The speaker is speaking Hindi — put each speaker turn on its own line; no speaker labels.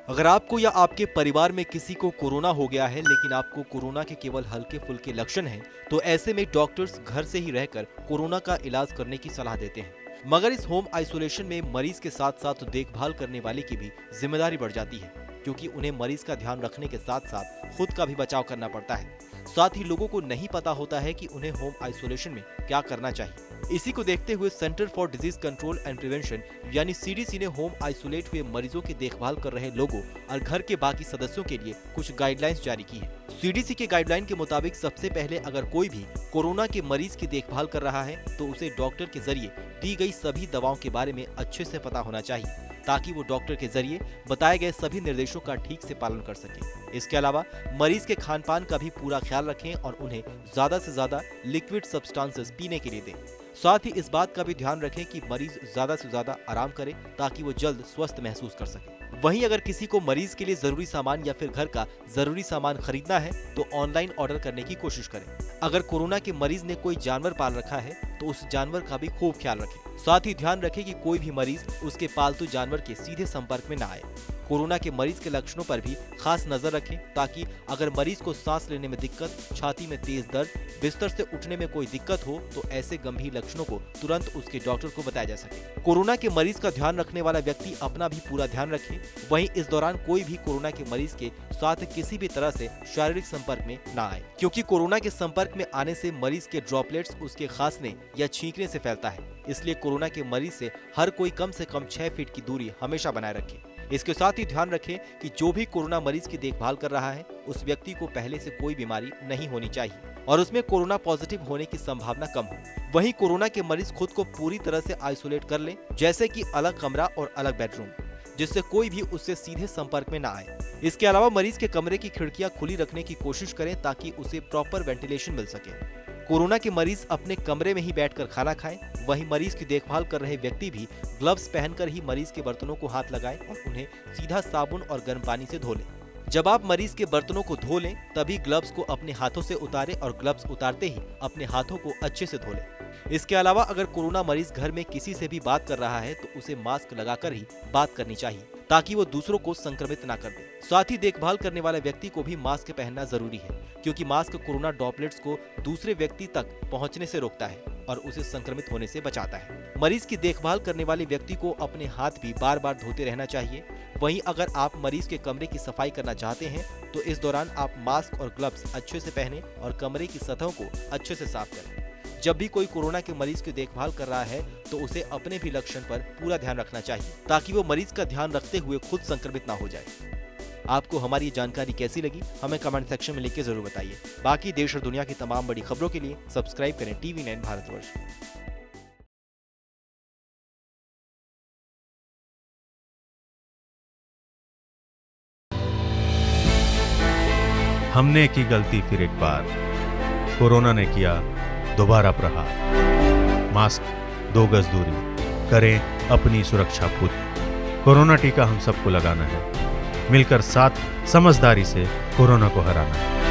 अगर आपको या आपके परिवार में किसी को कोरोना हो गया है लेकिन आपको कोरोना के केवल हल्के फुल्के लक्षण हैं, तो ऐसे में डॉक्टर्स घर से ही रहकर कोरोना का इलाज करने की सलाह देते हैं। मगर इस होम आइसोलेशन में मरीज के साथ साथ देखभाल करने वाले की भी जिम्मेदारी बढ़ जाती है, क्योंकि उन्हें मरीज का ध्यान रखने के साथ साथ खुद का भी बचाव करना पड़ता है। साथ ही लोगों को नहीं पता होता है कि उन्हें होम आइसोलेशन में क्या करना चाहिए। इसी को देखते हुए centre for disease control and prevention यानी सीडीसी ने होम आइसोलेट हुए मरीजों की देखभाल कर रहे लोगों और घर के बाकी सदस्यों के लिए कुछ गाइडलाइंस जारी की है। सीडीसी के गाइडलाइन के मुताबिक सबसे पहले अगर कोई भी कोरोना के मरीज की देखभाल कर रहा है तो उसे डॉक्टर के जरिए दी गई सभी दवाओं के बारे में अच्छे से पता होना चाहिए, ताकि वो डॉक्टर के जरिए बताए गए सभी निर्देशों का ठीक से पालन कर सके। इसके अलावा मरीज के खान पान का भी पूरा ख्याल रखें और उन्हें ज्यादा से ज्यादा लिक्विड सब्सटेंसेस पीने के लिए दें। साथ ही इस बात का भी ध्यान रखें कि मरीज ज्यादा से ज्यादा आराम करे ताकि वो जल्द स्वस्थ महसूस कर सके। वहीं अगर किसी को मरीज के लिए जरूरी सामान या फिर घर का जरूरी सामान खरीदना है तो ऑनलाइन ऑर्डर करने की कोशिश करें। अगर कोरोना के मरीज ने कोई जानवर पाल रखा है तो उस जानवर का भी खूब ख्याल रखें। साथ ही ध्यान रखें कि कोई भी मरीज उसके पालतू जानवर के सीधे संपर्क में न आए। कोरोना के मरीज के लक्षणों पर भी खास नजर रखें, ताकि अगर मरीज को सांस लेने में दिक्कत, छाती में तेज दर्द, बिस्तर से उठने में कोई दिक्कत हो तो ऐसे गंभीर लक्षणों को तुरंत उसके डॉक्टर को बताया जा सके। कोरोना के मरीज का ध्यान रखने वाला व्यक्ति अपना भी पूरा ध्यान रखे। वहीं इस दौरान कोई भी कोरोना के मरीज के साथ किसी भी तरह से शारीरिक संपर्क में न आए, क्योंकि कोरोना के संपर्क में आने से मरीज के ड्रॉपलेट्स उसके खांसने या छींकने से फैलता है। इसलिए कोरोना के मरीज से हर कोई कम से कम 6 फीट की दूरी हमेशा बनाए रखे। इसके साथ ही ध्यान रखें कि जो भी कोरोना मरीज की देखभाल कर रहा है उस व्यक्ति को पहले से कोई बीमारी नहीं होनी चाहिए और उसमें कोरोना पॉजिटिव होने की संभावना कम हो। वहीं कोरोना के मरीज खुद को पूरी तरह से आइसोलेट कर लें, जैसे कि अलग कमरा और अलग बेडरूम, जिससे कोई भी उससे सीधे संपर्क में न आए। इसके अलावा मरीज के कमरे की खिड़कियां खुली रखने की कोशिश करें ताकि उसे प्रॉपर वेंटिलेशन मिल सके। कोरोना के मरीज अपने कमरे में ही बैठकर खाना खाएं। वहीं मरीज की देखभाल कर रहे व्यक्ति भी ग्लव्स पहनकर ही मरीज के बर्तनों को हाथ लगाएं और उन्हें सीधा साबुन और गर्म पानी से धो लें। जब आप मरीज के बर्तनों को धो लें तभी ग्लव्स को अपने हाथों से उतारें और ग्लव्स उतारते ही अपने हाथों को अच्छे से धो लें। इसके अलावा अगर कोरोना मरीज घर में किसी से भी बात कर रहा है तो उसे मास्क लगाकर ही बात करनी चाहिए, ताकि वो दूसरों को संक्रमित ना कर दे। साथ ही देखभाल करने वाले व्यक्ति को भी मास्क पहनना जरूरी है, क्योंकि मास्क कोरोना ड्रॉपलेट्स को दूसरे व्यक्ति तक पहुंचने से रोकता है और उसे संक्रमित होने से बचाता है। मरीज की देखभाल करने वाले व्यक्ति को अपने हाथ भी बार बार धोते रहना चाहिए। वहीं अगर आप मरीज के कमरे की सफाई करना चाहते हैं तो इस दौरान आप मास्क और ग्लव्स अच्छे से पहने और कमरे की सतहों को अच्छे से साफ करें। जब भी कोई कोरोना के मरीज की देखभाल कर रहा है तो उसे अपने भी लक्षण पर पूरा ध्यान रखना चाहिए, ताकि वो मरीज का ध्यान रखते हुए खुद संक्रमित ना हो जाए। आपको हमारी ये जानकारी कैसी लगी हमें कमेंट सेक्शन में लिख के जरूर बताइए। बाकी देश और दुनिया की तमाम बड़ी खबरों के लिए सब्सक्राइब करें TV9 भारतवर्ष।
हमने की गलती फिर एक बार, कोरोना ने किया दोबारा प्रहार। मास्क, 2 गज दूरी, करें अपनी सुरक्षा पूरी। कोरोना टीका हम सबको लगाना है, मिलकर साथ समझदारी से कोरोना को हराना है।